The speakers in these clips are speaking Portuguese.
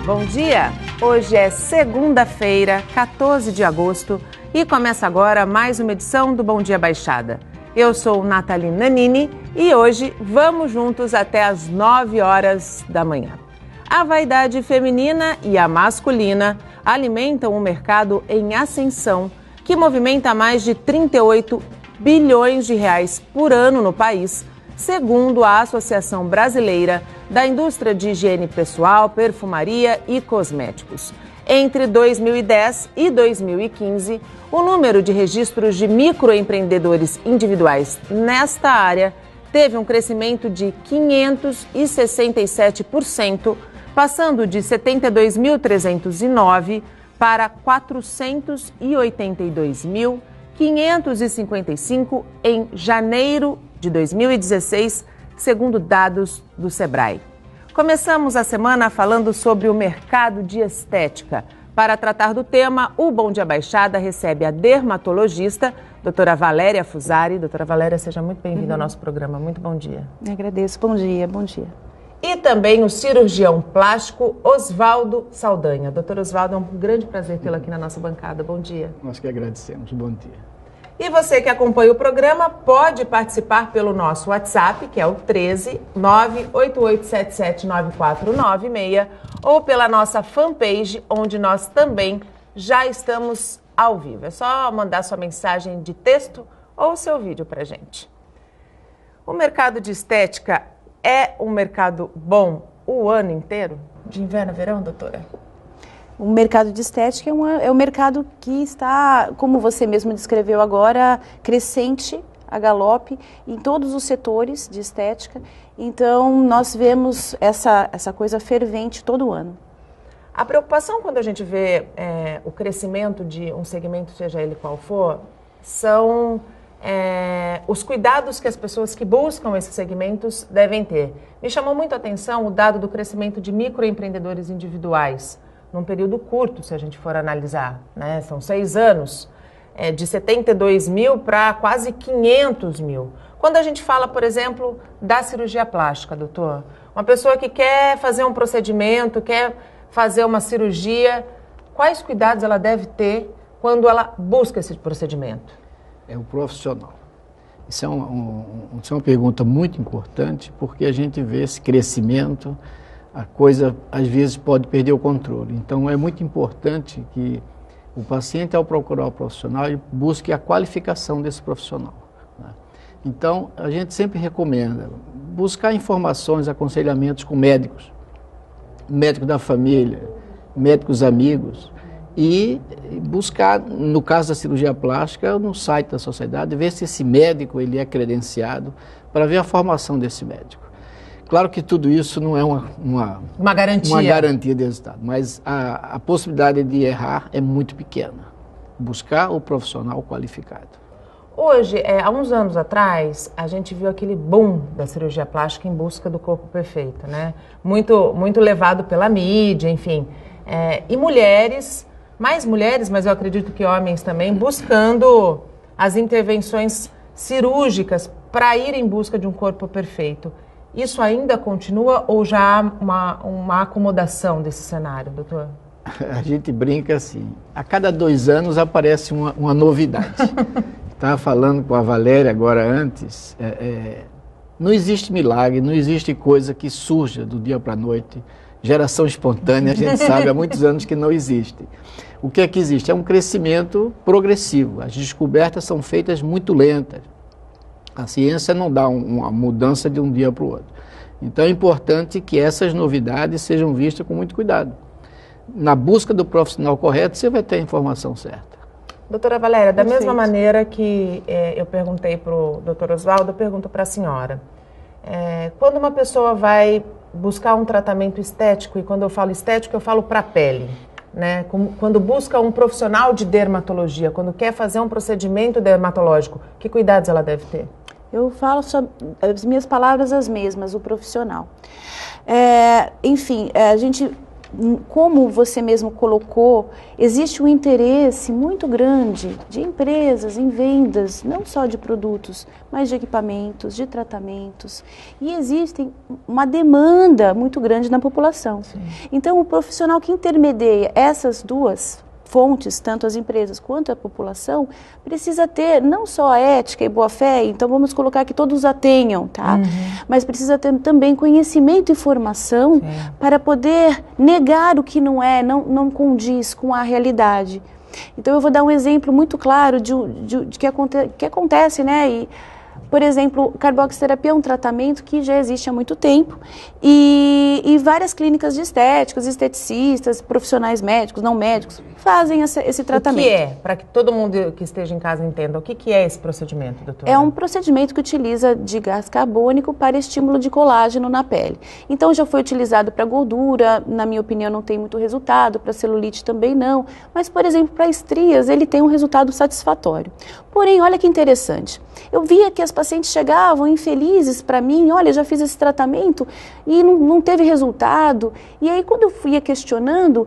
Bom dia! Hoje é segunda-feira, 14 de agosto e começa agora mais uma edição do Bom Dia Baixada. Eu sou Nathalie Nanini e hoje vamos juntos até às 9 horas da manhã. A vaidade feminina e a masculina alimentam um mercado em ascensão que movimenta mais de 38 bilhões de reais por ano no país, segundo a Associação Brasileira da Indústria de Higiene Pessoal, Perfumaria e Cosméticos. Entre 2010 e 2015, o número de registros de microempreendedores individuais nesta área teve um crescimento de 567%, passando de 72.309 para 482.555 em janeiro de 2016, segundo dados do Sebrae. Começamos a semana falando sobre o mercado de estética. Para tratar do tema, o Bom Dia Baixada recebe a dermatologista, doutora Valéria Fusari. Doutora Valéria, seja muito bem-vinda ao nosso programa. Muito bom dia. Eu agradeço. Bom dia, bom dia. E também o cirurgião plástico Oswaldo Saldanha. Doutor Oswaldo, é um grande prazer tê-lo aqui na nossa bancada. Bom dia. Nós que agradecemos. Bom dia. E você que acompanha o programa pode participar pelo nosso WhatsApp, que é o 13 98877 9496, ou pela nossa fanpage, onde nós também já estamos ao vivo. É só mandar sua mensagem de texto ou seu vídeo pra gente. O mercado de estética é um mercado bom o ano inteiro? De inverno a verão, doutora? O mercado de estética é um mercado que está, como você mesmo descreveu agora, crescente, a galope, em todos os setores de estética. Então, nós vemos essa coisa fervente todo ano. A preocupação quando a gente vê o crescimento de um segmento, seja ele qual for, são os cuidados que as pessoas que buscam esses segmentos devem ter. Me chamou muito a atenção o dado do crescimento de microempreendedores individuais, num período curto, se a gente for analisar, né? São 6 anos, de 72 mil para quase 500 mil. Quando a gente fala, por exemplo, da cirurgia plástica, doutor, uma pessoa que quer fazer um procedimento, quer fazer uma cirurgia, quais cuidados ela deve ter quando ela busca esse procedimento? É o profissional. Isso é uma pergunta muito importante, porque a gente vê esse crescimento, a coisa às vezes pode perder o controle. Então é muito importante que o paciente, ao procurar o profissional, ele busque a qualificação desse profissional, né? Então a gente sempre recomenda buscar informações, aconselhamentos com médicos, médicos da família, médicos amigos, e buscar, no caso da cirurgia plástica, no site da sociedade, ver se esse médico ele é credenciado, para ver a formação desse médico. Claro que tudo isso não é uma garantia de resultado, mas a possibilidade de errar é muito pequena. Buscar o profissional qualificado. Hoje, há uns anos atrás, a gente viu aquele boom da cirurgia plástica em busca do corpo perfeito, né? Muito levado pela mídia, enfim. E mulheres, mais mulheres, mas eu acredito que homens também, buscando as intervenções cirúrgicas para ir em busca de um corpo perfeito. Isso ainda continua ou já há uma acomodação desse cenário, doutor? A gente brinca assim, a cada 2 anos aparece uma novidade. Estava falando com a Valéria agora antes, não existe milagre, não existe coisa que surja do dia para a noite. Geração espontânea, a gente sabe há muitos anos que não existe. O que é que existe? É um crescimento progressivo, as descobertas são feitas muito lentas. A ciência não dá uma mudança de um dia para o outro. Então é importante que essas novidades sejam vistas com muito cuidado. Na busca do profissional correto, você vai ter a informação certa. Doutora Valéria, da mesma maneira que eu perguntei para o doutor Oswaldo, eu pergunto para a senhora. Quando uma pessoa vai buscar um tratamento estético, e quando eu falo estético, eu falo para a pele, né? Quando busca um profissional de dermatologia, quando quer fazer um procedimento dermatológico, que cuidados ela deve ter? Eu falo só, as minhas palavras as mesmas, o profissional. Enfim, a gente como você mesmo colocou, existe um interesse muito grande de empresas em vendas, não só de produtos, mas de equipamentos, de tratamentos. E existe uma demanda muito grande na população. Sim. Então, o profissional que intermedia essas duas fontes, tanto as empresas quanto a população, precisa ter não só a ética e boa-fé, então vamos colocar que todos a tenham, tá? Mas precisa ter também conhecimento e formação para poder negar o que não condiz com a realidade. Então eu vou dar um exemplo muito claro de que acontece, né? E, por exemplo, carboxiterapia é um tratamento que já existe há muito tempo e várias clínicas de estéticos, esteticistas, profissionais médicos, não médicos, fazem esse tratamento. O que é? Para que todo mundo que esteja em casa entenda, o que é esse procedimento, doutora? É um procedimento que utiliza de gás carbônico para estímulo de colágeno na pele. Então já foi utilizado para gordura, na minha opinião não tem muito resultado, para celulite também não, mas por exemplo para estrias ele tem um resultado satisfatório. Porém, olha que interessante, eu via que as pacientes chegavam infelizes para mim, olha, já fiz esse tratamento e não teve resultado. E aí quando eu fui questionando,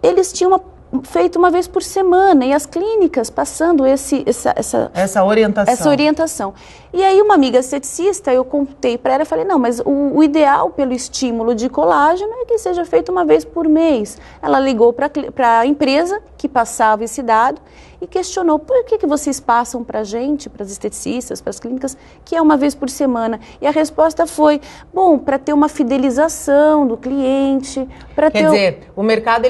eles tinham feito uma vez por semana e as clínicas passando essa orientação. E aí uma amiga esteticista, eu contei para ela e falei, não, mas o ideal pelo estímulo de colágeno é que seja feito uma vez por mês. Ela ligou para a empresa que passava esse dado e questionou, por que vocês passam para a gente, para as esteticistas, para as clínicas, que é uma vez por semana? E a resposta foi, bom, para ter uma fidelização do cliente, para ter... Quer dizer, o mercado,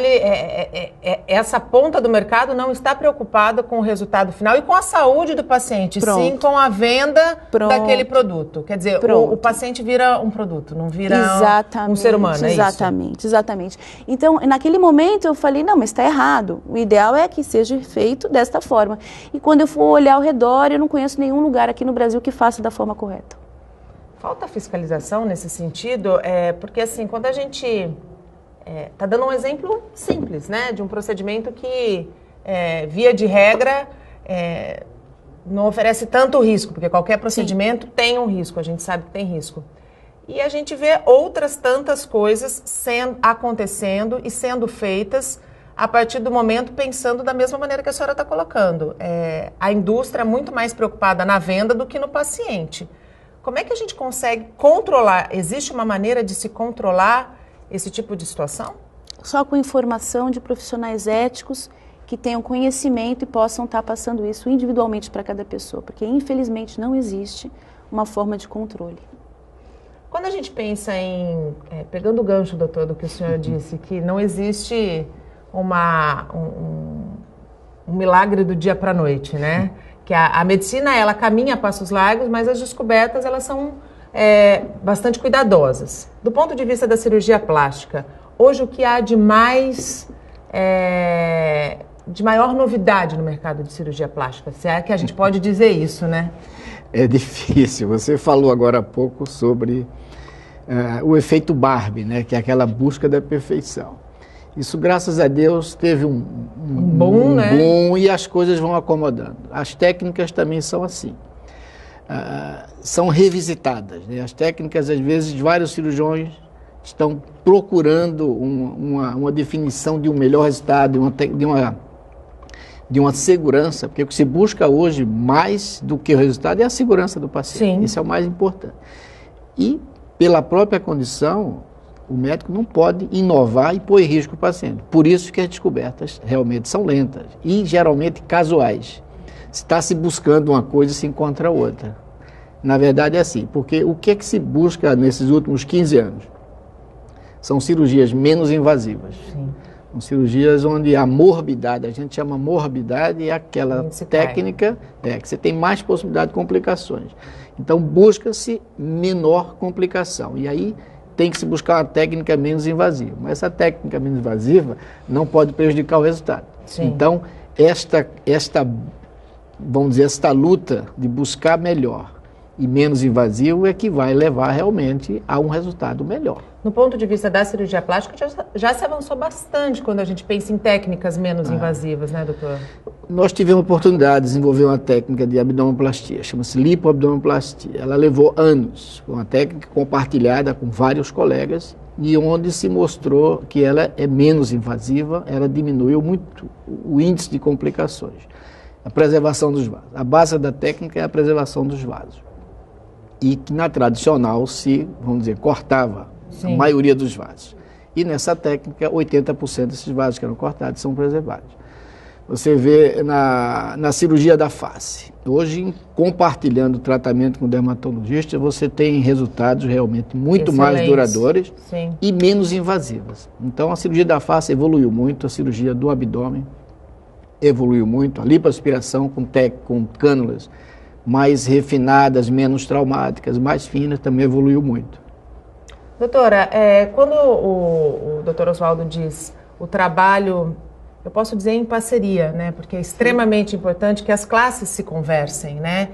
essa ponta do mercado não está preocupada com o resultado final e com a saúde do paciente, sim com a venda daquele produto. Quer dizer, o paciente vira um produto, não vira um ser humano, é isso? Exatamente. Então, naquele momento eu falei, não, mas está errado. O ideal é que seja feito desta forma. E quando eu for olhar ao redor, eu não conheço nenhum lugar aqui no Brasil que faça da forma correta. Falta fiscalização nesse sentido, porque assim, quando a gente está dando um exemplo simples, né, de um procedimento que, via de regra, não oferece tanto risco, porque qualquer procedimento tem um risco, a gente sabe que tem risco. E a gente vê outras tantas coisas acontecendo e sendo feitas a partir do momento pensando da mesma maneira que a senhora está colocando. A indústria é muito mais preocupada na venda do que no paciente. Como é que a gente consegue controlar? Existe uma maneira de se controlar esse tipo de situação? Só com informação de profissionais éticos que tenham conhecimento e possam estar passando isso individualmente para cada pessoa, porque infelizmente não existe uma forma de controle. Quando a gente pensa em, pegando o gancho, doutor, do que o senhor disse, que não existe um milagre do dia para a noite, né? Que a medicina, ela caminha a passos largos, mas as descobertas, elas são bastante cuidadosas. Do ponto de vista da cirurgia plástica, hoje o que há de maior novidade no mercado de cirurgia plástica? Se é que a gente pode dizer isso, né? É difícil. Você falou agora há pouco sobre o efeito Barbie, né? Que é aquela busca da perfeição. Isso, graças a Deus, teve um boom, né? Boom e as coisas vão acomodando. As técnicas também são assim. São revisitadas, né? As técnicas, às vezes, vários cirurgiões estão procurando uma definição de um melhor resultado, de uma segurança, porque o que se busca hoje mais do que o resultado é a segurança do paciente. Sim. Isso é o mais importante. E, pela própria condição, o médico não pode inovar e pôr em risco o paciente. Por isso que as descobertas realmente são lentas e geralmente casuais. Está se buscando uma coisa e se encontra outra. Na verdade é assim, porque o que é que se busca nesses últimos 15 anos? São cirurgias menos invasivas. Sim. São cirurgias onde a morbidade, a gente chama morbidade, é aquela técnica que você tem mais possibilidade de complicações. Então busca-se menor complicação. E aí tem que se buscar uma técnica menos invasiva. Mas essa técnica menos invasiva não pode prejudicar o resultado. Sim. Então, vamos dizer, esta luta de buscar melhor e menos invasivo é que vai levar realmente a um resultado melhor. No ponto de vista da cirurgia plástica, já se avançou bastante quando a gente pensa em técnicas menos invasivas, né, doutor? Nós tivemos a oportunidade de desenvolver uma técnica de abdominoplastia, chama-se lipoabdominoplastia. Ela levou anos, uma técnica compartilhada com vários colegas, e onde se mostrou que ela é menos invasiva, ela diminuiu muito o índice de complicações. A preservação dos vasos. A base da técnica é a preservação dos vasos. E que na tradicional se, vamos dizer, cortava a maioria dos vasos. E nessa técnica, 80% desses vasos que eram cortados são preservados. Você vê na cirurgia da face. Hoje, compartilhando o tratamento com o dermatologista, você tem resultados realmente muito mais duradouros e menos invasivas. Então, a cirurgia da face evoluiu muito, a cirurgia do abdômen evoluiu muito, a lipoaspiração com cânulas mais refinadas, menos traumáticas, mais finas, também evoluiu muito. Doutora, quando o doutor Oswaldo diz o trabalho, eu posso dizer em parceria, né? Porque é extremamente importante que as classes se conversem, né?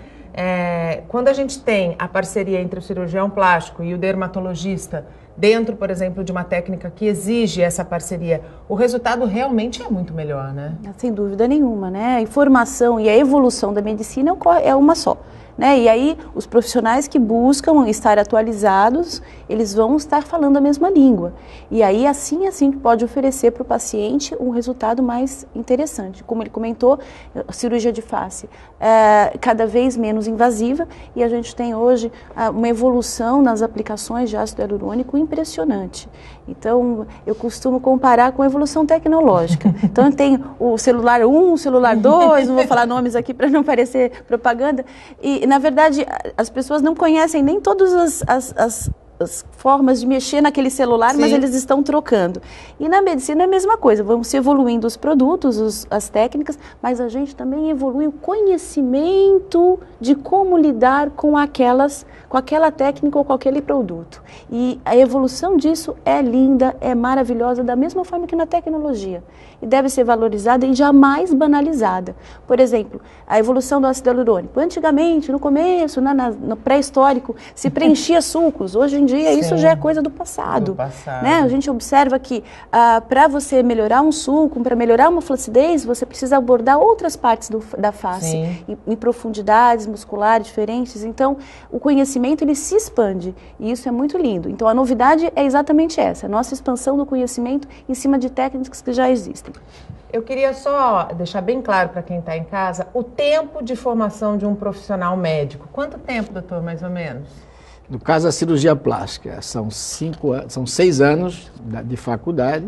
Quando a gente tem a parceria entre o cirurgião plástico e o dermatologista, dentro, por exemplo, de uma técnica que exige essa parceria, o resultado realmente é muito melhor, né? Sem dúvida nenhuma, né? A informação e a evolução da medicina é uma só. Né? E aí, os profissionais que buscam estar atualizados, eles vão estar falando a mesma língua. E aí, assim pode oferecer para o paciente um resultado mais interessante. Como ele comentou, a cirurgia de face é cada vez menos invasiva e a gente tem hoje uma evolução nas aplicações de ácido hialurônico impressionante. Então, eu costumo comparar com a evolução tecnológica. Então, tem o celular 1, o celular 2, não vou falar nomes aqui para não parecer propaganda. E, na verdade, as pessoas não conhecem nem todas as formas de mexer naquele celular, mas eles estão trocando. E na medicina é a mesma coisa, vamos evoluindo os produtos, as técnicas, mas a gente também evolui o conhecimento de como lidar com aquela técnica ou com aquele produto. E a evolução disso é linda, é maravilhosa, da mesma forma que na tecnologia. E deve ser valorizada e jamais banalizada. Por exemplo, a evolução do ácido hialurônico. Antigamente, no começo, no pré-histórico, se preenchia sucos. Hoje em dia, isso já é coisa do passado. Né? A gente observa que para você melhorar um suco, para melhorar uma flacidez, você precisa abordar outras partes da face, em profundidades musculares diferentes. Então, o conhecimento ele se expande e isso é muito lindo. Então, a novidade é exatamente essa, a nossa expansão do conhecimento em cima de técnicas que já existem. Eu queria só deixar bem claro para quem está em casa o tempo de formação de um profissional médico. Quanto tempo, doutor, mais ou menos? No caso da cirurgia plástica, são 6 anos de faculdade,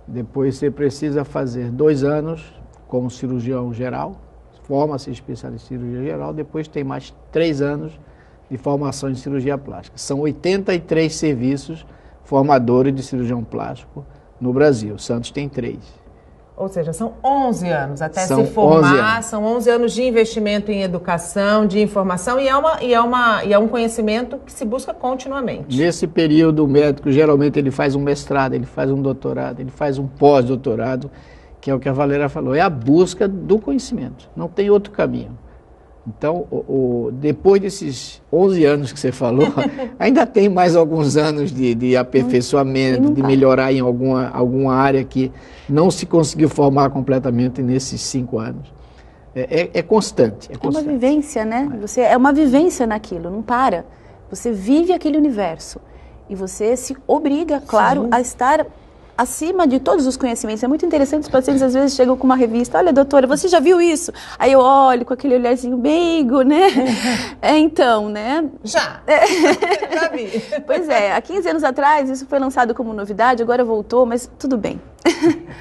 depois você precisa fazer 2 anos como cirurgião geral, forma-se especialista em cirurgia geral, depois tem mais 3 anos de formação em cirurgia plástica. São 83 serviços formadores de cirurgião plástico no Brasil, Santos tem 3. Ou seja, são 11 anos até se formar, são 11 anos de investimento em educação, de informação e é um conhecimento que se busca continuamente. Nesse período, o médico geralmente ele faz um mestrado, ele faz um doutorado, ele faz um pós-doutorado, que é o que a Valéria falou, é a busca do conhecimento, não tem outro caminho. Então, depois desses 11 anos que você falou, ainda tem mais alguns anos de aperfeiçoamento, de melhorar em alguma área que não se conseguiu formar completamente nesses 5 anos. É constante. É uma vivência, né? É uma vivência naquilo, não para. Você vive aquele universo e você se obriga, claro, a estar acima de todos os conhecimentos. É muito interessante, os pacientes às vezes chegam com uma revista, olha doutora, você já viu isso? Aí eu olho com aquele olharzinho meigo, né? Então, né? Já vi. Pois é, há 15 anos atrás isso foi lançado como novidade, agora voltou, mas tudo bem.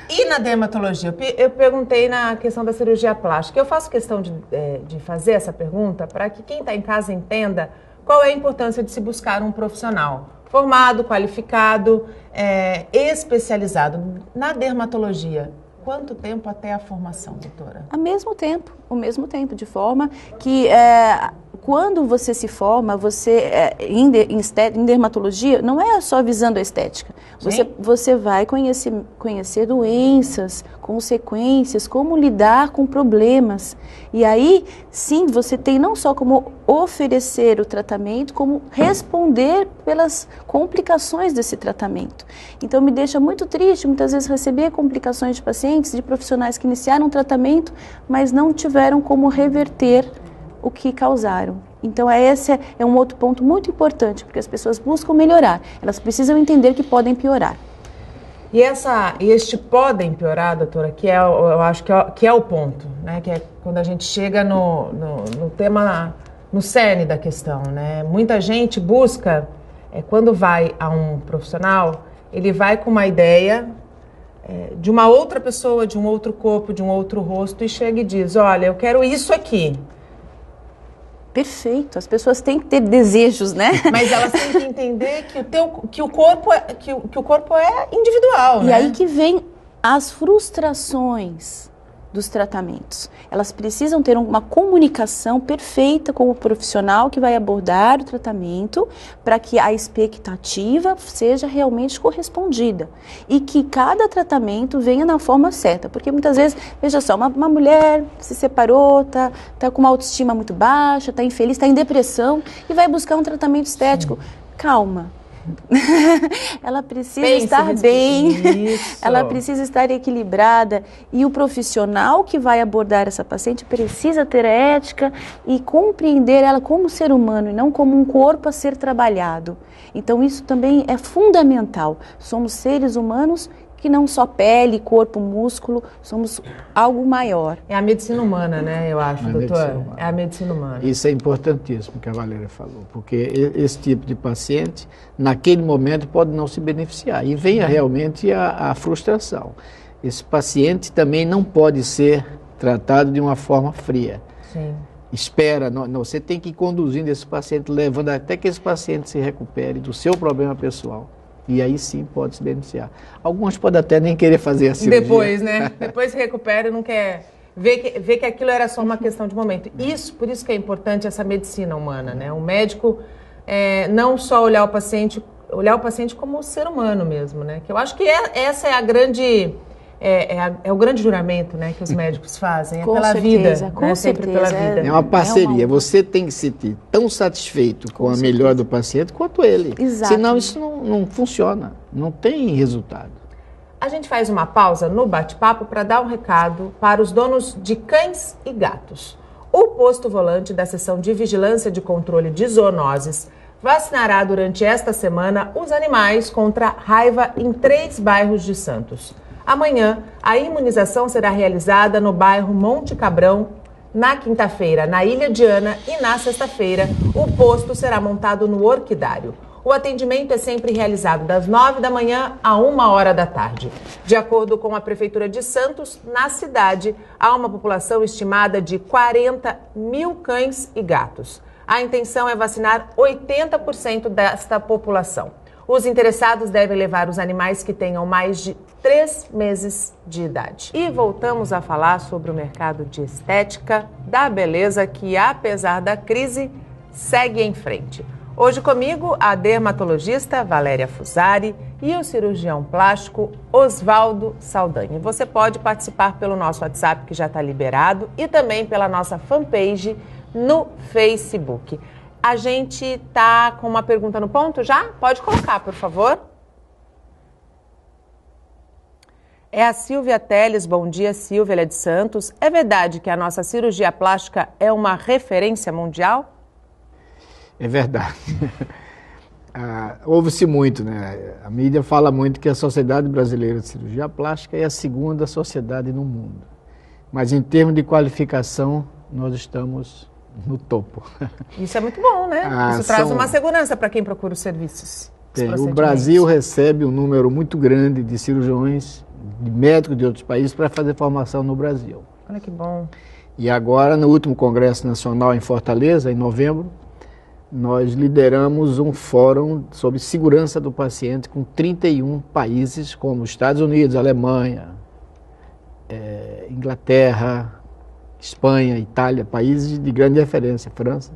E na dermatologia? Eu perguntei na questão da cirurgia plástica. Eu faço questão de fazer essa pergunta para que quem está em casa entenda qual é a importância de se buscar um profissional formado, qualificado, especializado. Na dermatologia, quanto tempo até a formação, doutora? O mesmo tempo, de forma que quando você se forma, em dermatologia, não é só visando a estética. Você vai conhecer doenças, consequências, como lidar com problemas. E aí, sim, você tem não só como oferecer o tratamento, como responder pelas complicações desse tratamento. Então, me deixa muito triste, muitas vezes, receber complicações de pacientes, de profissionais que iniciaram o tratamento, mas não tiveram como reverter o que causaram. Então, esse é um outro ponto muito importante, porque as pessoas buscam melhorar, elas precisam entender que podem piorar. E este podem piorar, doutora, eu acho que é o ponto, né? Que é quando a gente chega no tema, no cerne da questão, né? Muita gente busca, quando vai a um profissional, ele vai com uma ideia de uma outra pessoa, de um outro corpo, de um outro rosto, e chega e diz, olha, eu quero isso aqui. Perfeito, as pessoas têm que ter desejos, né? Mas elas têm que entender que o corpo é individual, E né? aí que vem as frustrações dos tratamentos. Elas precisam ter uma comunicação perfeita com o profissional que vai abordar o tratamento para que a expectativa seja realmente correspondida e que cada tratamento venha na forma certa, porque muitas vezes, veja só, uma mulher se separou, tá com uma autoestima muito baixa, tá infeliz, tá em depressão e vai buscar um tratamento estético. Calma. Ela precisa estar bem, ela precisa estar equilibrada e o profissional que vai abordar essa paciente precisa ter ética e compreender ela como ser humano e não como um corpo a ser trabalhado. Então isso também é fundamental. Somos seres humanos que não só pele, corpo, músculo, somos algo maior. É a medicina humana, né, eu acho, doutor? É a medicina humana. Isso é importantíssimo que a Valéria falou, porque esse tipo de paciente, naquele momento, pode não se beneficiar. E vem realmente a frustração. Esse paciente também não pode ser tratado de uma forma fria. Sim. Espera, não, você tem que ir conduzindo esse paciente, levando até que esse paciente se recupere do seu problema pessoal. E aí sim pode se beneficiar. Alguns podem até nem querer fazer a cirurgia. Depois, né? Depois se recupera e não quer ver que aquilo era só uma questão de momento. Por isso que é importante essa medicina humana, né? O médico não só olhar o paciente como ser humano mesmo, né? Que eu acho que essa é a grande... É o grande juramento, né, que os médicos fazem, com pela certeza, vida, com né, sempre pela vida. É uma parceria, você tem que se sentir tão satisfeito com a melhora do paciente quanto ele. Exato. Senão isso não funciona, não tem resultado. A gente faz uma pausa no bate-papo para dar um recado para os donos de cães e gatos. O posto volante da seção de vigilância de controle de zoonoses vacinará durante esta semana os animais contra raiva em 3 bairros de Santos. Amanhã, a imunização será realizada no bairro Monte Cabrão, na quinta-feira, na Ilha Diana e na sexta-feira, o posto será montado no Orquidário. O atendimento é sempre realizado das 9 da manhã a 1h da tarde. De acordo com a Prefeitura de Santos, na cidade há uma população estimada de 40 mil cães e gatos. A intenção é vacinar 80% desta população. Os interessados devem levar os animais que tenham mais de 3 meses de idade. E voltamos a falar sobre o mercado de estética da beleza que, apesar da crise, segue em frente. Hoje comigo a dermatologista Valéria Fusari e o cirurgião plástico Osvaldo Saldanha. Você pode participar pelo nosso WhatsApp, que já está liberado, e também pela nossa fanpage no Facebook. A gente está com uma pergunta no ponto já? Pode colocar, por favor. É a Silvia Teles. Bom dia, Silvia, ela é de Santos. É verdade que a nossa cirurgia plástica é uma referência mundial? É verdade. Ouve-se muito, né? A mídia fala muito que a Sociedade Brasileira de Cirurgia Plástica é a segunda sociedade no mundo. Mas em termos de qualificação, nós estamos no topo. Isso é muito bom, né? Isso traz uma segurança para quem procura os serviços. O Brasil recebe um número muito grande de cirurgiões, de médicos de outros países para fazer formação no Brasil. Olha que bom. E agora, no último Congresso Nacional em Fortaleza, em novembro, nós lideramos um fórum sobre segurança do paciente com 31 países, como Estados Unidos, Alemanha, Inglaterra, Espanha, Itália, países de grande referência, França,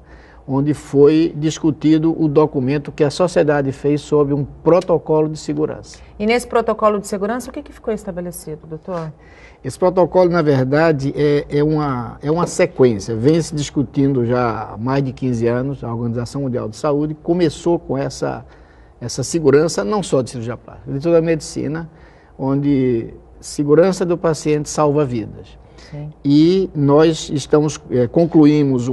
onde foi discutido o documento que a sociedade fez sobre um protocolo de segurança. E nesse protocolo de segurança, o que ficou estabelecido, doutor? Esse protocolo, na verdade, é uma sequência, vem se discutindo já há mais de 15 anos, a Organização Mundial de Saúde começou com essa segurança, não só de cirurgia plástica, de toda a medicina, onde segurança do paciente salva vidas. Sim. E nós concluímos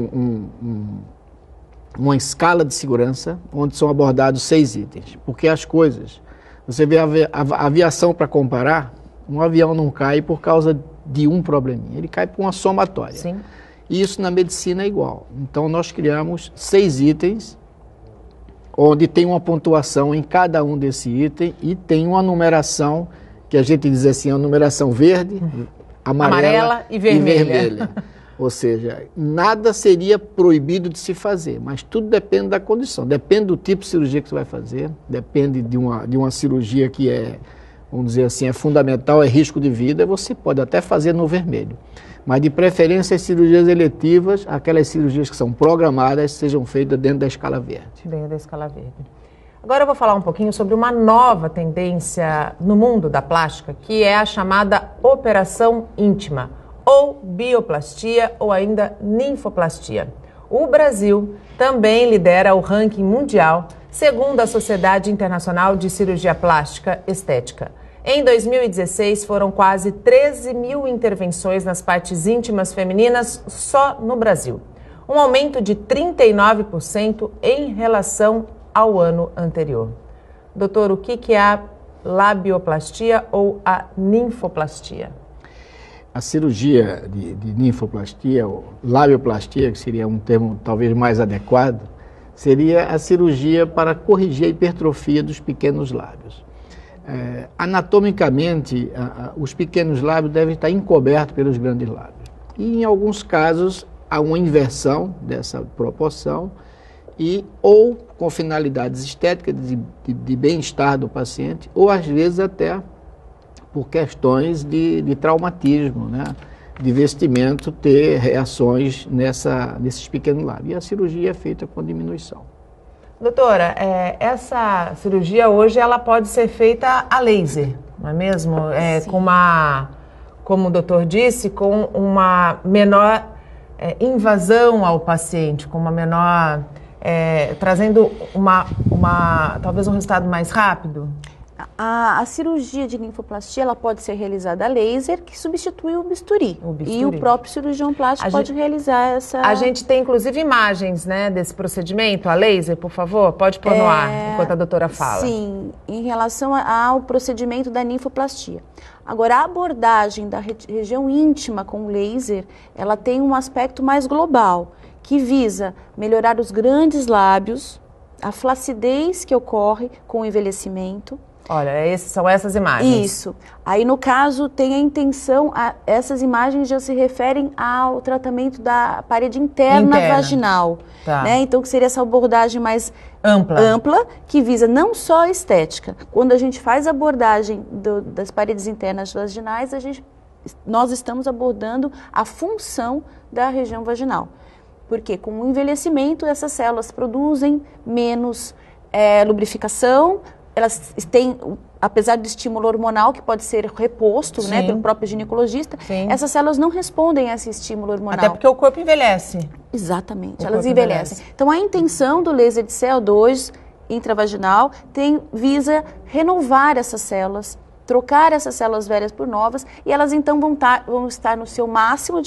uma escala de segurança, onde são abordados 6 itens. Porque as coisas, você vê a aviação para comparar, um avião não cai por causa de um probleminha, ele cai por uma somatória. Sim. E isso na medicina é igual. Então nós criamos 6 itens, onde tem uma pontuação em cada um desse item e tem uma numeração, que a gente diz assim, a numeração verde, amarela e vermelha. Ou seja, nada seria proibido de se fazer, mas tudo depende da condição. Depende do tipo de cirurgia que você vai fazer, depende de uma cirurgia que é, vamos dizer assim, é fundamental, é risco de vida, você pode até fazer no vermelho. Mas de preferência as cirurgias eletivas, aquelas cirurgias que são programadas, sejam feitas dentro da escala verde. Dentro da escala verde. Agora eu vou falar um pouquinho sobre uma nova tendência no mundo da plástica, que é a chamada operação íntima, ou bioplastia, ou ainda ninfoplastia. O Brasil também lidera o ranking mundial, segundo a Sociedade Internacional de Cirurgia Plástica Estética. Em 2016, foram quase 13 mil intervenções nas partes íntimas femininas só no Brasil. Um aumento de 39% em relação ao ano anterior. Doutor, o que é a labioplastia ou a ninfoplastia? A cirurgia de ninfoplastia, ou labioplastia, que seria um termo talvez mais adequado, seria a cirurgia para corrigir a hipertrofia dos pequenos lábios. Anatomicamente, os pequenos lábios devem estar encobertos pelos grandes lábios. E, em alguns casos, há uma inversão dessa proporção, ou com finalidades estéticas de bem-estar do paciente, ou às vezes até por questões de traumatismo, né? De vestimento ter reações nesses pequenos lábios. E a cirurgia é feita com diminuição. Doutora, essa cirurgia hoje ela pode ser feita a laser, não é mesmo? Como o doutor disse, com uma menor invasão ao paciente, com uma menor... trazendo talvez um resultado mais rápido? A cirurgia de linfoplastia ela pode ser realizada a laser, que substitui o bisturi. E o próprio cirurgião plástico pode realizar essa... A gente tem, inclusive, imagens, né, desse procedimento, a laser, por favor? Pode pôr no ar, enquanto a doutora fala. Sim, em relação ao procedimento da linfoplastia. Agora, a abordagem da região íntima com laser, ela tem um aspecto mais global, que visa melhorar os grandes lábios, a flacidez que ocorre com o envelhecimento. Olha, são essas imagens. Isso. Aí, no caso, tem a intenção, essas imagens já se referem ao tratamento da parede interna. Vaginal. Tá. Né? Então, que seria essa abordagem mais ampla, que visa não só a estética. Quando a gente faz a abordagem das paredes internas vaginais, nós estamos abordando a função da região vaginal. Porque com o envelhecimento, essas células produzem menos lubrificação. Elas têm, apesar do estímulo hormonal que pode ser reposto, né, pelo próprio ginecologista, essas células não respondem a esse estímulo hormonal. Até porque o corpo envelhece. Exatamente, elas envelhecem. Então, a intenção do laser de CO2 intravaginal visa renovar essas células, trocar essas células velhas por novas, e elas então vão estar no seu máximo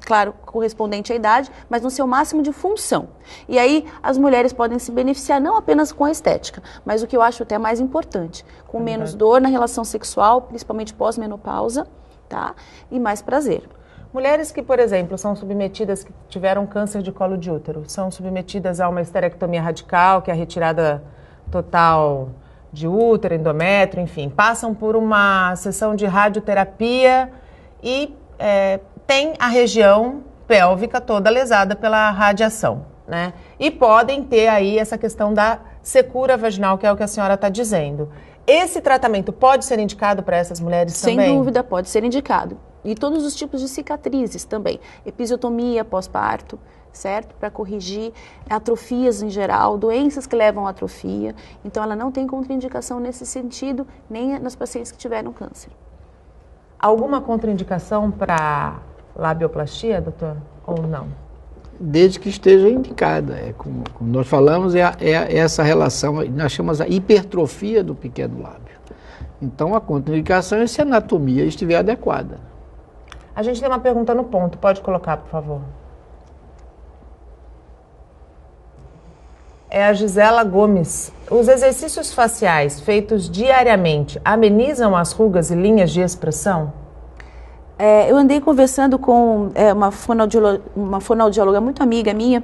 claro, correspondente à idade, mas no seu máximo de função. E aí as mulheres podem se beneficiar não apenas com a estética, mas o que eu acho até mais importante, com menos dor na relação sexual, principalmente pós-menopausa, tá? E mais prazer. Mulheres que, por exemplo, são submetidas, que tiveram câncer de colo de útero, são submetidas a uma esterectomia radical, que é a retirada total de útero, endométrio, enfim, passam por uma sessão de radioterapia e tem a região pélvica toda lesada pela radiação, né? E podem ter aí essa questão da secura vaginal, que é o que a senhora está dizendo. Esse tratamento pode ser indicado para essas mulheres também? Sem dúvida, pode ser indicado. E todos os tipos de cicatrizes também. Episiotomia pós-parto, certo? Para corrigir atrofias em geral, doenças que levam à atrofia. Então, ela não tem contraindicação nesse sentido, nem nas pacientes que tiveram câncer. Alguma contraindicação para labioplastia, doutor? Ou não? Desde que esteja indicada. Como nós falamos, é essa relação, nós chamamos a hipertrofia do pequeno lábio. Então, a contraindicação é se a anatomia estiver adequada. A gente tem uma pergunta no ponto, pode colocar, por favor. É a Gisela Gomes. Os exercícios faciais feitos diariamente amenizam as rugas e linhas de expressão? Eu andei conversando com uma fonoaudióloga muito amiga minha,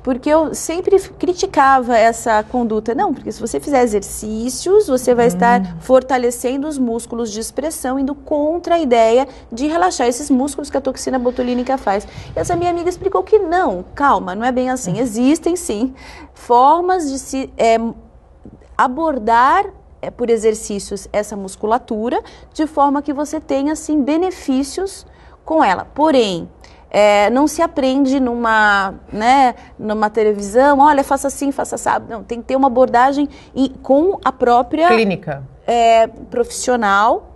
porque eu sempre criticava essa conduta. Não, porque se você fizer exercícios, você vai estar fortalecendo os músculos de expressão, indo contra a ideia de relaxar esses músculos que a toxina botulínica faz. E essa minha amiga explicou que não, calma, não é bem assim. Existem, sim, formas de se abordar por exercícios essa musculatura, de forma que você tenha, assim, benefícios com ela. Porém, não se aprende numa televisão, olha, faça assim, faça assado. Não, tem que ter uma abordagem com a própria... Clínica. Profissional,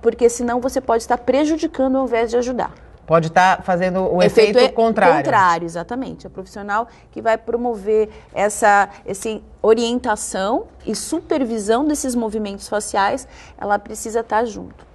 porque senão você pode estar prejudicando ao invés de ajudar. Pode estar fazendo o efeito contrário. Contrário, exatamente. A profissional que vai promover essa orientação e supervisão desses movimentos faciais, ela precisa estar junto.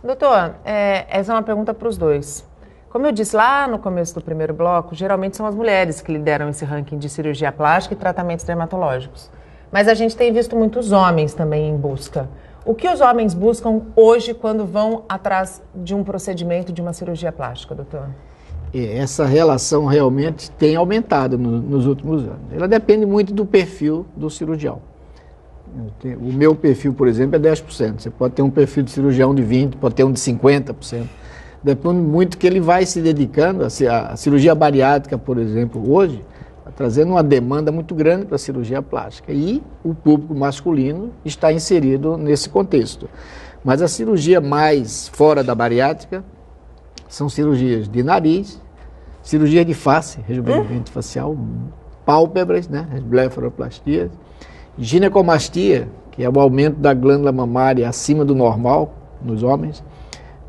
Doutor, essa é uma pergunta para os dois. Como eu disse lá no começo do primeiro bloco, geralmente são as mulheres que lideram esse ranking de cirurgia plástica e tratamentos dermatológicos. Mas a gente tem visto muitos homens também em busca. O que os homens buscam hoje quando vão atrás de um procedimento, de uma cirurgia plástica, doutor? Essa relação realmente tem aumentado nos últimos anos. Ela depende muito do perfil do cirurgião. O meu perfil, por exemplo, é 10%. Você pode ter um perfil de cirurgião de 20%, pode ter um de 50%. Depende muito que ele vai se dedicando. A cirurgia bariátrica, por exemplo, hoje, está trazendo uma demanda muito grande para a cirurgia plástica. E o público masculino está inserido nesse contexto. Mas a cirurgia mais fora da bariátrica são cirurgias de nariz, cirurgia de face, rejuvenescimento facial, pálpebras, né, as blefaroplastias, ginecomastia, que é o aumento da glândula mamária acima do normal nos homens,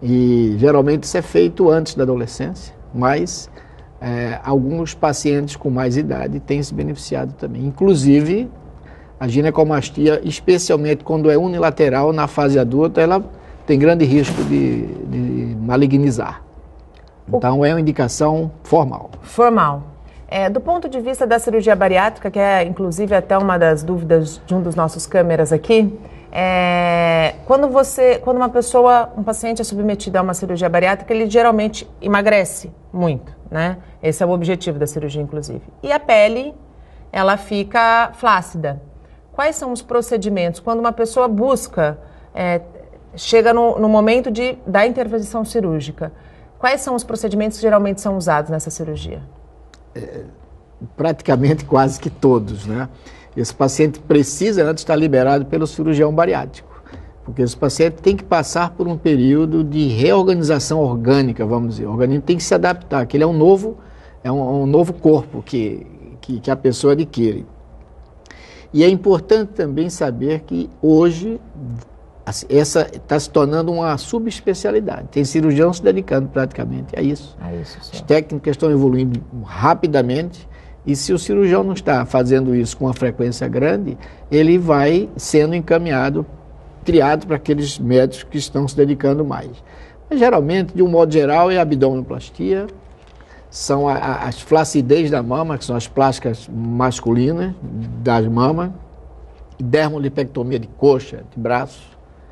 e geralmente isso é feito antes da adolescência, mas alguns pacientes com mais idade têm se beneficiado também. Inclusive, a ginecomastia, especialmente quando é unilateral na fase adulta, ela tem grande risco de malignizar. Então, é uma indicação formal. Formal. Do ponto de vista da cirurgia bariátrica, que é inclusive até uma das dúvidas de um dos nossos câmeras aqui, quando um paciente é submetido a uma cirurgia bariátrica, ele geralmente emagrece muito, né? Esse é o objetivo da cirurgia, inclusive. E a pele, ela fica flácida. Quais são os procedimentos? Quando uma pessoa chega no momento da intervenção cirúrgica, quais são os procedimentos que geralmente são usados nessa cirurgia? Praticamente quase que todos, né? Esse paciente precisa antes estar liberado pelo cirurgião bariátrico, porque esse paciente tem que passar por um período de reorganização orgânica, vamos dizer. O organismo tem que se adaptar, que ele é um novo corpo que a pessoa adquire. E é importante também saber que hoje essa está se tornando uma subespecialidade. Tem cirurgião se dedicando praticamente a isso. As técnicas estão evoluindo rapidamente e se o cirurgião não está fazendo isso com uma frequência grande, ele vai sendo encaminhado, triado para aqueles médicos que estão se dedicando mais. Mas, geralmente, de um modo geral, é abdominoplastia, são as flacidez da mama, que são as plásticas masculinas das mamas, dermolipectomia de coxa, de braço,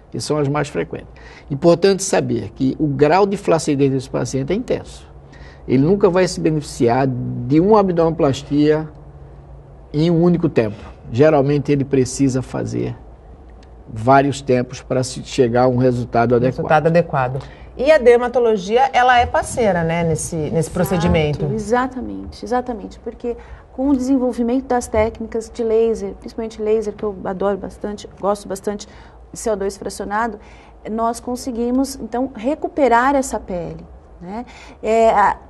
que são as mais frequentes. Importante saber que o grau de flacidez desse paciente é intenso. Ele nunca vai se beneficiar de uma abdominoplastia em um único tempo. Geralmente ele precisa fazer vários tempos para chegar a um resultado adequado. E a dermatologia, ela é parceira, né, nesse procedimento? Exatamente, porque com o desenvolvimento das técnicas de laser, principalmente laser, que eu adoro bastante, gosto bastante, CO2 fracionado, nós conseguimos, então, recuperar essa pele, né?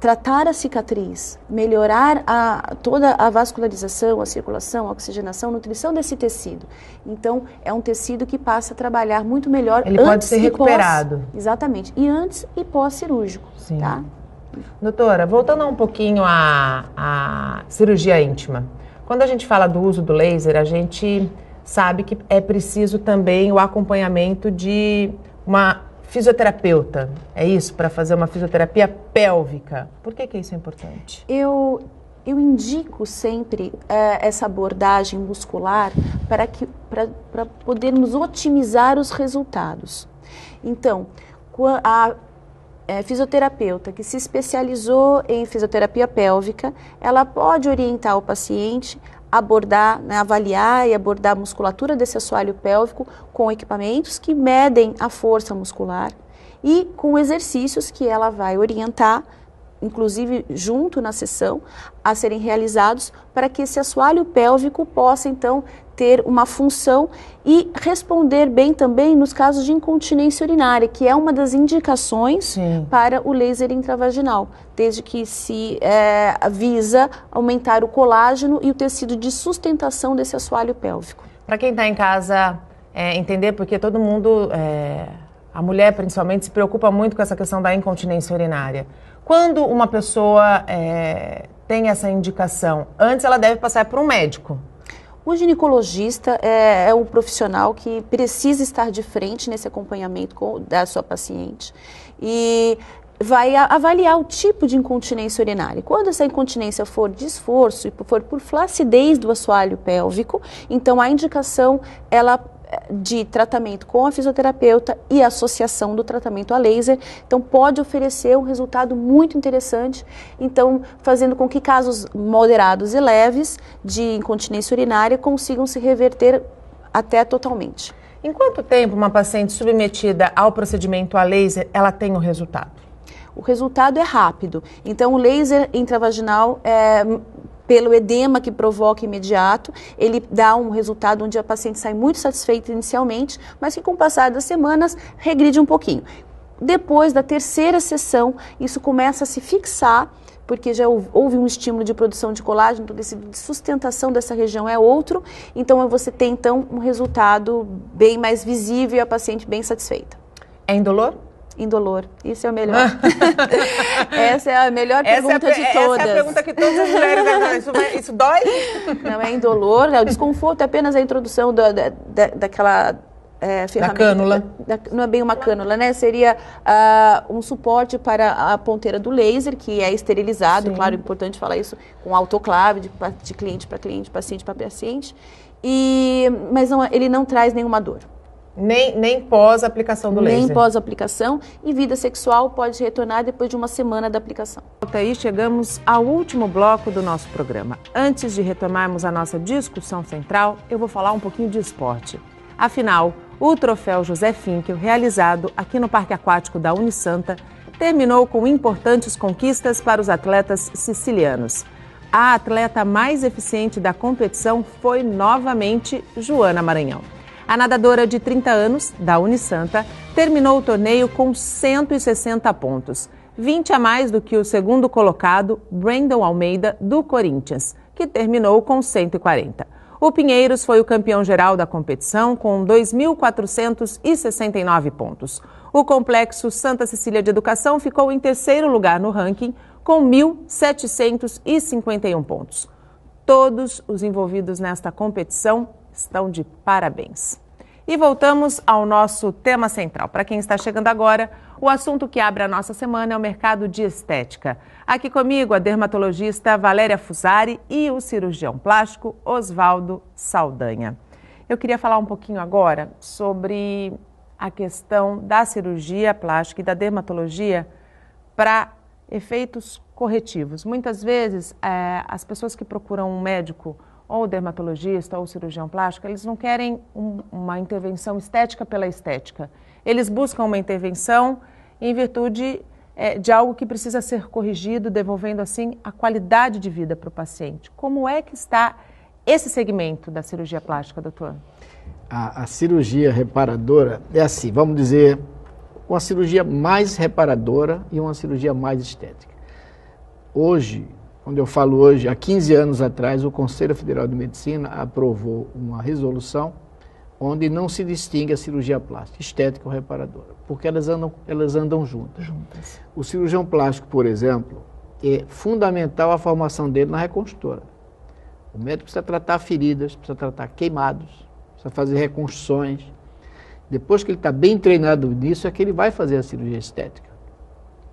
Tratar a cicatriz, melhorar toda a vascularização, a circulação, a oxigenação, a nutrição desse tecido. Então, é um tecido que passa a trabalhar muito melhor. Ele pode ser recuperado. Exatamente. E antes e pós-cirúrgico. Sim. Tá? Doutora, voltando um pouquinho à cirurgia íntima. Quando a gente fala do uso do laser, a gente sabe que é preciso também o acompanhamento de uma fisioterapeuta. É isso? Para fazer uma fisioterapia pélvica. Por que isso é importante? eu indico sempre essa abordagem muscular para podermos otimizar os resultados. Então, a fisioterapeuta que se especializou em fisioterapia pélvica, ela pode orientar o paciente a abordar, né, avaliar e abordar a musculatura desse assoalho pélvico com equipamentos que medem a força muscular e com exercícios que ela vai orientar, inclusive junto na sessão, a serem realizados para que esse assoalho pélvico possa então ter uma função e responder bem também nos casos de incontinência urinária, que é uma das indicações para o laser intravaginal, desde que se visa aumentar o colágeno e o tecido de sustentação desse assoalho pélvico. Para quem está em casa entender, porque todo mundo, a mulher principalmente, se preocupa muito com essa questão da incontinência urinária. Quando uma pessoa tem essa indicação, antes ela deve passar por um médico. O ginecologista é um profissional que precisa estar de frente nesse acompanhamento da sua paciente e vai avaliar o tipo de incontinência urinária. Quando essa incontinência for de esforço e for por flacidez do assoalho pélvico, então a indicação de tratamento com a fisioterapeuta e a associação do tratamento a laser, então pode oferecer um resultado muito interessante, então fazendo com que casos moderados e leves de incontinência urinária consigam se reverter até totalmente. Em quanto tempo uma paciente submetida ao procedimento a laser, ela tem o resultado? O resultado é rápido, então o laser intravaginal pelo edema que provoca imediato, ele dá um resultado onde a paciente sai muito satisfeita inicialmente, mas que com o passar das semanas regride um pouquinho. Depois da terceira sessão, isso começa a se fixar, porque já houve um estímulo de produção de colágeno, o tecido de sustentação dessa região é outro, então você tem então um resultado bem mais visível e a paciente bem satisfeita. É indolor? Indolor, isso é o melhor. Essa é a melhor pergunta de todas. Essa é a pergunta que todas as mulheres isso dói? Não é indolor, o desconforto é apenas a introdução daquela ferramenta. Da cânula. Não é bem uma cânula, né? Seria um suporte para a ponteira do laser, que é esterilizado, claro, é importante falar isso, com autoclave, de cliente para cliente, paciente para paciente, mas não, ele não traz nenhuma dor. Nem pós-aplicação do laser? Nem pós-aplicação, e vida sexual pode retornar depois de uma semana da aplicação. Aí chegamos ao último bloco do nosso programa. Antes de retomarmos a nossa discussão central, eu vou falar um pouquinho de esporte. Afinal, o troféu José Finkel, realizado aqui no Parque Aquático da Unisanta, terminou com importantes conquistas para os atletas sicilianos. A atleta mais eficiente da competição foi novamente Joana Maranhão. A nadadora de 30 anos, da Unisanta, terminou o torneio com 160 pontos, 20 a mais do que o segundo colocado, Brandon Almeida, do Corinthians, que terminou com 140. O Pinheiros foi o campeão geral da competição, com 2.469 pontos. O Complexo Santa Cecília de Educação ficou em terceiro lugar no ranking, com 1.751 pontos. Todos os envolvidos nesta competição estão de parabéns. E voltamos ao nosso tema central. Para quem está chegando agora, o assunto que abre a nossa semana é o mercado de estética. Aqui comigo a dermatologista Valéria Fusari e o cirurgião plástico Osvaldo Saldanha. Eu queria falar um pouquinho agora sobre a questão da cirurgia plástica e da dermatologia para efeitos corretivos. Muitas vezes, as pessoas que procuram um médico ou dermatologista ou cirurgião plástico, eles não querem uma intervenção estética pela estética. Eles buscam uma intervenção em virtude de algo que precisa ser corrigido, devolvendo assim a qualidade de vida para o paciente. Como é que está esse segmento da cirurgia plástica, doutor? A cirurgia reparadora é assim, vamos dizer, uma cirurgia mais reparadora e uma cirurgia mais estética. Hoje, quando eu falo hoje, há 15 anos atrás, o Conselho Federal de Medicina aprovou uma resolução onde não se distingue a cirurgia plástica, estética ou reparadora, porque elas andam juntas. O cirurgião plástico, por exemplo, é fundamental a formação dele na reconstrutora. O médico precisa tratar feridas, precisa tratar queimados, precisa fazer reconstruções. Depois que ele está bem treinado nisso, é que ele vai fazer a cirurgia estética.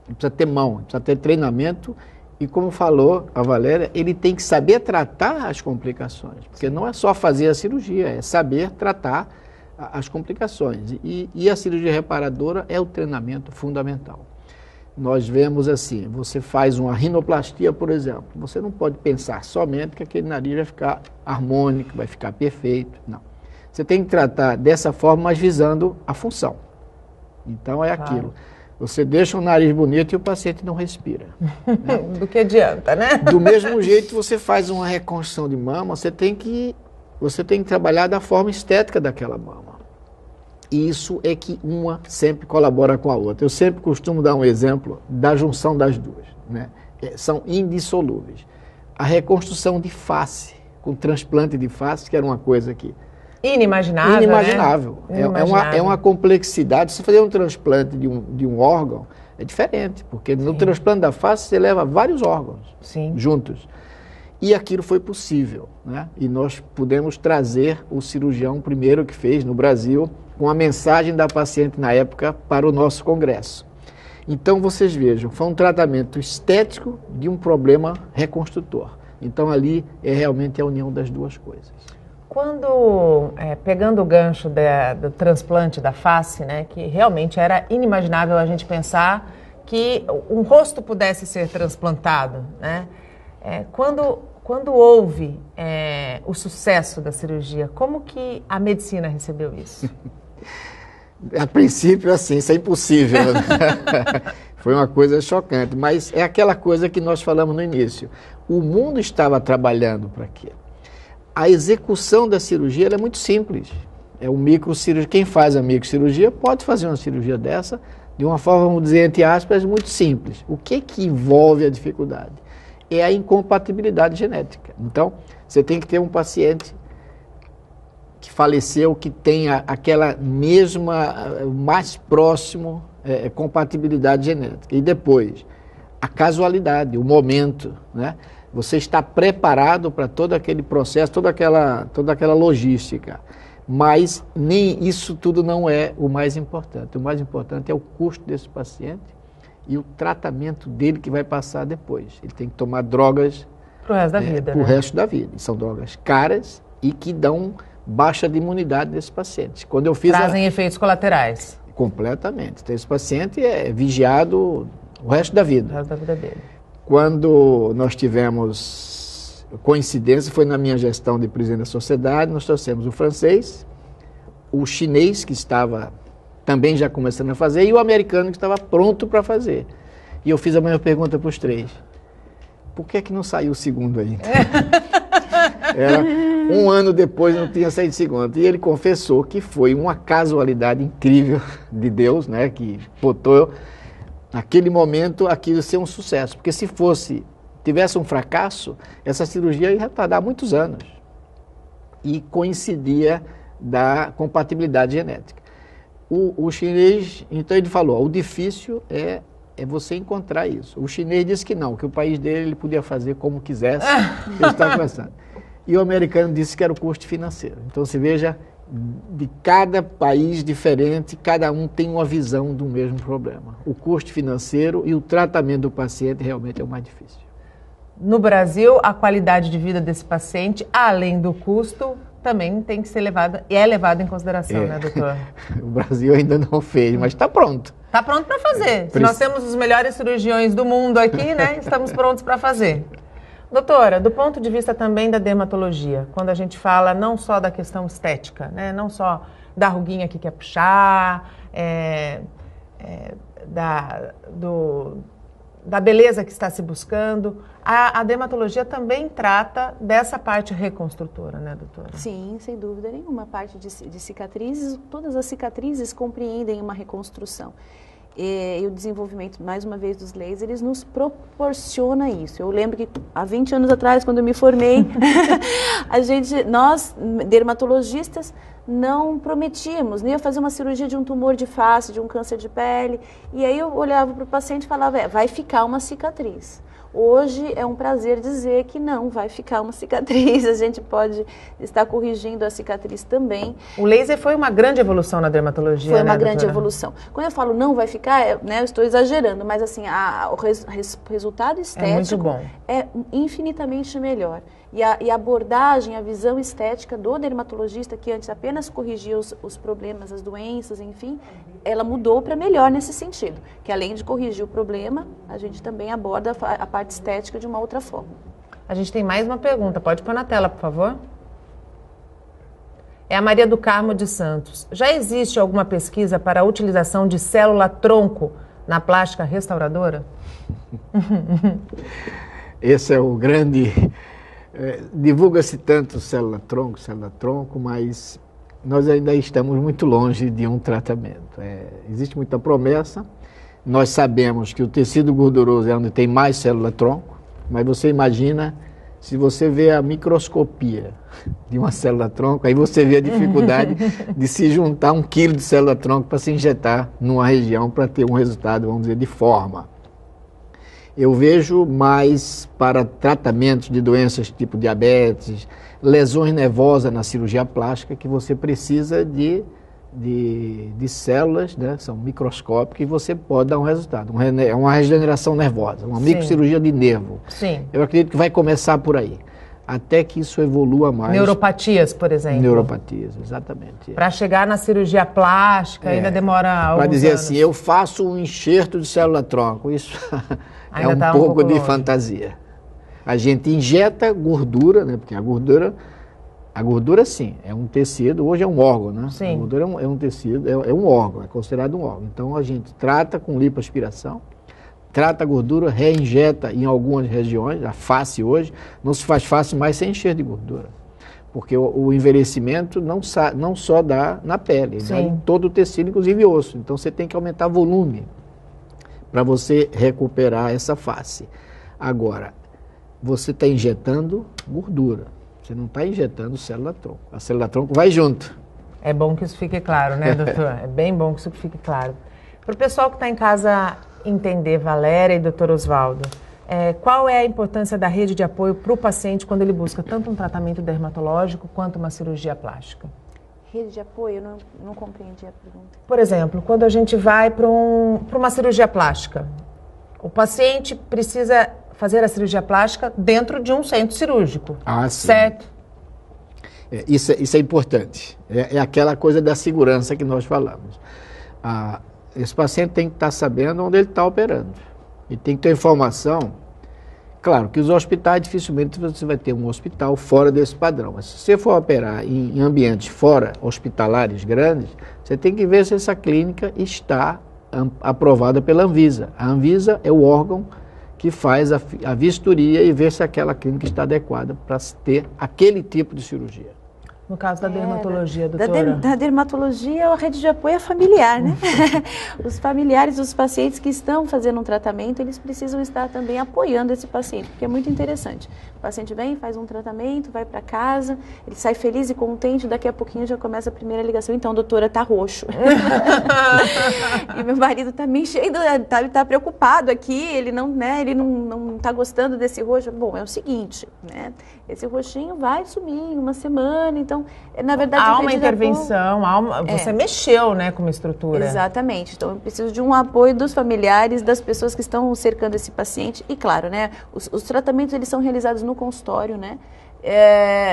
Ele precisa ter mão, precisa ter treinamento E como falou a Valéria, ele tem que saber tratar as complicações, porque não é só fazer a cirurgia, é saber tratar as complicações. E a cirurgia reparadora é o treinamento fundamental. Nós vemos assim, você faz uma rinoplastia, por exemplo, você não pode pensar somente que aquele nariz vai ficar harmônico, vai ficar perfeito, não. Você tem que tratar dessa forma, mas visando a função. Então é aquilo. Você deixa o nariz bonito e o paciente não respira. Né? Do que adianta, né? Do mesmo jeito, você faz uma reconstrução de mama, você tem que trabalhar da forma estética daquela mama. E isso é que uma sempre colabora com a outra. Eu sempre costumo dar um exemplo da junção das duas. Né? São indissolúveis. A reconstrução de face, com transplante de face, que era uma coisa que... Inimaginável, Inimaginável. Né? Inimaginável. É uma complexidade. Se fazer um transplante de um órgão, é diferente, porque no transplante da face você leva vários órgãos juntos. E aquilo foi possível, né? E nós pudemos trazer o cirurgião primeiro que fez no Brasil, com a mensagem da paciente na época para o nosso congresso. Então vocês vejam, foi um tratamento estético de um problema reconstrutor. Então ali é realmente a união das duas coisas. Quando, pegando o gancho do transplante da face, né, que realmente era inimaginável a gente pensar que um rosto pudesse ser transplantado, né? Quando houve o sucesso da cirurgia, como que a medicina recebeu isso? A princípio, assim, isso é impossível. Foi uma coisa chocante, mas é aquela coisa que nós falamos no início. O mundo estava trabalhando para aquilo. A execução da cirurgia é muito simples. É o microcirurgia. Quem faz a microcirurgia pode fazer uma cirurgia dessa de uma forma, vamos dizer, entre aspas, muito simples. O que envolve a dificuldade? É a incompatibilidade genética. Então, você tem que ter um paciente que faleceu, que tenha aquela mesma, mais próximo compatibilidade genética. E depois, a casualidade, o momento, né? Você está preparado para todo aquele processo, toda aquela logística. Mas nem isso tudo não é o mais importante. O mais importante é o custo desse paciente e o tratamento dele que vai passar depois. Ele tem que tomar drogas para o resto da vida. Para o resto da vida. E são drogas caras e que dão baixa de imunidade desse paciente. Quando eu fiz Trazem efeitos colaterais. Completamente. Então, esse paciente é vigiado o resto da vida. O resto da vida dele. Quando nós tivemos coincidência, foi na minha gestão de presidente da sociedade, nós trouxemos o francês, o chinês, que estava também já começando a fazer, e o americano, que estava pronto para fazer. E eu fiz a mesma pergunta para os três. Por que é que não saiu o segundo ainda? Era um ano depois, não tinha saído o segundo. E ele confessou que foi uma casualidade incrível de Deus, né, que botou naquele momento aquilo ser um sucesso. Porque se tivesse um fracasso, essa cirurgia ia retardar muitos anos. E coincidia da compatibilidade genética. O chinês, então ele falou, o difícil é você encontrar isso. O chinês disse que não, que o país dele ele podia fazer como quisesse, ele estava conversando. E o americano disse que era o custo financeiro. Então você veja, de cada país diferente, cada um tem uma visão do mesmo problema. O custo financeiro e o tratamento do paciente realmente é o mais difícil. No Brasil, a qualidade de vida desse paciente, além do custo, também tem que ser levada em consideração, né, doutor? O Brasil ainda não fez, mas está pronto. Está pronto para fazer. Se nós temos os melhores cirurgiões do mundo aqui, né, estamos prontos para fazer. Doutora, do ponto de vista também da dermatologia, quando a gente fala não só da questão estética, né, não só da ruguinha que quer puxar, da beleza que está se buscando, a dermatologia também trata dessa parte reconstrutora, né, doutora? Sim, sem dúvida nenhuma. A parte de cicatrizes, todas as cicatrizes compreendem uma reconstrução. E o desenvolvimento, mais uma vez, dos lasers nos proporciona isso. Eu lembro que há 20 anos atrás, quando eu me formei, nós, dermatologistas, não prometíamos, nem ia fazer uma cirurgia de um tumor de face, de um câncer de pele. E aí eu olhava para o paciente e falava, vai ficar uma cicatriz. Hoje é um prazer dizer que não vai ficar uma cicatriz, a gente pode estar corrigindo a cicatriz também. O laser foi uma grande evolução na dermatologia, Foi uma né, grande doutora? evolução. Quando eu falo não vai ficar, né, eu estou exagerando, mas assim, o resultado estético muito bom. É infinitamente melhor. E a abordagem, a visão estética do dermatologista, que antes apenas corrigia os problemas, as doenças, enfim, ela mudou para melhor nesse sentido. Que além de corrigir o problema, a gente também aborda a parte estética de uma outra forma. A gente tem mais uma pergunta, pode pôr na tela, por favor? É a Maria do Carmo de Santos. Já existe alguma pesquisa para a utilização de célula-tronco na plástica restauradora? Esse é o grande... divulga-se tanto célula-tronco, mas nós ainda estamos muito longe de um tratamento. Existe muita promessa, nós sabemos que o tecido gorduroso é onde tem mais célula-tronco, mas você imagina, se você vê a microscopia de uma célula-tronco, aí você vê a dificuldade de se juntar 1 quilo de célula-tronco para se injetar numa região para ter um resultado, vamos dizer, de forma. Eu vejo mais para tratamentos de doenças tipo diabetes, lesões nervosas na cirurgia plástica, que você precisa de células, né? São microscópicas, e você pode dar um resultado. Uma regeneração nervosa, uma microcirurgia de nervo. Sim. Eu acredito que vai começar por aí, até que isso evolua mais. Neuropatias, por exemplo. Neuropatias, exatamente. Para chegar na cirurgia plástica ainda demora alguns anos. Para dizer assim, eu faço um enxerto de célula-tronco, isso é um pouco de fantasia. A gente injeta gordura, né? Porque a gordura sim, é um tecido, hoje é um órgão, né? Sim. A gordura é um tecido, é um órgão, é considerado um órgão. Então a gente trata com lipoaspiração, trata a gordura, reinjeta em algumas regiões, a face hoje, não se faz face mais sem encher de gordura. Porque o envelhecimento não só dá na pele, dá em todo o tecido, inclusive osso. Então você tem que aumentar volume para você recuperar essa face. Agora, você está injetando gordura, você não está injetando célula-tronco. A célula-tronco vai junto. É bom que isso fique claro, né, doutor? É bem bom que isso fique claro. Para o pessoal que está em casa entender, Valéria e doutor Oswaldo, qual é a importância da rede de apoio para o paciente quando ele busca tanto um tratamento dermatológico quanto uma cirurgia plástica? Rede de apoio? Eu não compreendi a pergunta. Por exemplo, quando a gente vai para uma cirurgia plástica, o paciente precisa fazer a cirurgia plástica dentro de um centro cirúrgico, sim. Certo? Isso é importante. É aquela coisa da segurança que nós falamos. Esse paciente tem que estar sabendo onde ele está operando. E tem que ter informação. Claro que os hospitais, dificilmente você vai ter um hospital fora desse padrão. Mas se você for operar em ambientes fora hospitalares grandes, você tem que ver se essa clínica está aprovada pela Anvisa. A Anvisa é o órgão que faz a vistoria e vê se aquela clínica está adequada para ter aquele tipo de cirurgia. No caso da dermatologia, doutora? Da dermatologia, a rede de apoio é familiar, né? Os familiares dos pacientes que estão fazendo um tratamento, eles precisam estar também apoiando esse paciente, porque é muito interessante. O paciente vem, faz um tratamento, vai para casa, ele sai feliz e contente, daqui a pouquinho já começa a primeira ligação. Então, doutora, tá roxo. E meu marido tá me enchendo, ele tá preocupado aqui, ele não tá gostando desse roxo. Bom, é o seguinte, né? Esse roxinho vai sumir em uma semana, então, na verdade... Há uma intervenção, você mexeu, né, com uma estrutura. Exatamente, então eu preciso de um apoio dos familiares, das pessoas que estão cercando esse paciente, e claro, né, os tratamentos eles são realizados no consultório, né,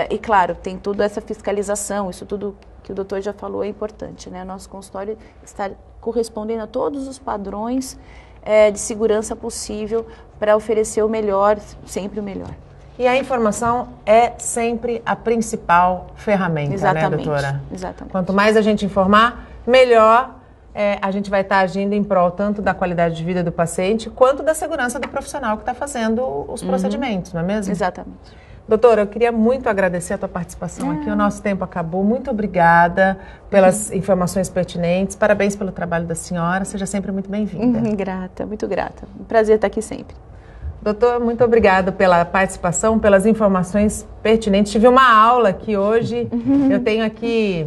e claro, tem toda essa fiscalização, isso tudo que o doutor já falou é importante, né, nosso consultório está correspondendo a todos os padrões de segurança possível para oferecer o melhor, sempre o melhor. E a informação é sempre a principal ferramenta, exatamente, né, doutora? Exatamente. Quanto mais a gente informar, melhor a gente vai estar agindo em prol tanto da qualidade de vida do paciente, quanto da segurança do profissional que está fazendo os procedimentos, não é mesmo? Exatamente. Doutora, eu queria muito agradecer a tua participação aqui. O nosso tempo acabou. Muito obrigada pelas informações pertinentes. Parabéns pelo trabalho da senhora. Seja sempre muito bem-vinda. Grata, muito grata. Um prazer estar aqui sempre. Doutor, muito obrigada pela participação, pelas informações pertinentes. Tive uma aula aqui hoje. Eu tenho aqui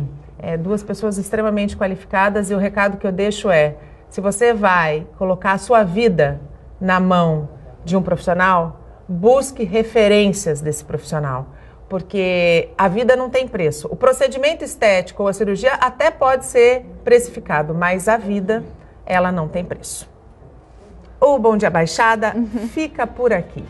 duas pessoas extremamente qualificadas e o recado que eu deixo é: se você vai colocar a sua vida na mão de um profissional, busque referências desse profissional, porque a vida não tem preço. O procedimento estético ou a cirurgia até pode ser precificado, mas a vida, ela não tem preço. O Bom Dia Baixada fica por aqui.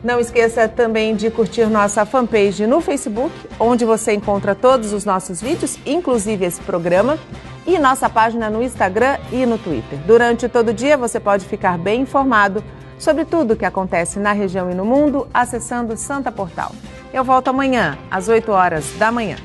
Não esqueça também de curtir nossa fanpage no Facebook, onde você encontra todos os nossos vídeos, inclusive esse programa, e nossa página no Instagram e no Twitter. Durante todo o dia você pode ficar bem informado sobre tudo o que acontece na região e no mundo, acessando Santa Portal. Eu volto amanhã, às 8 horas da manhã.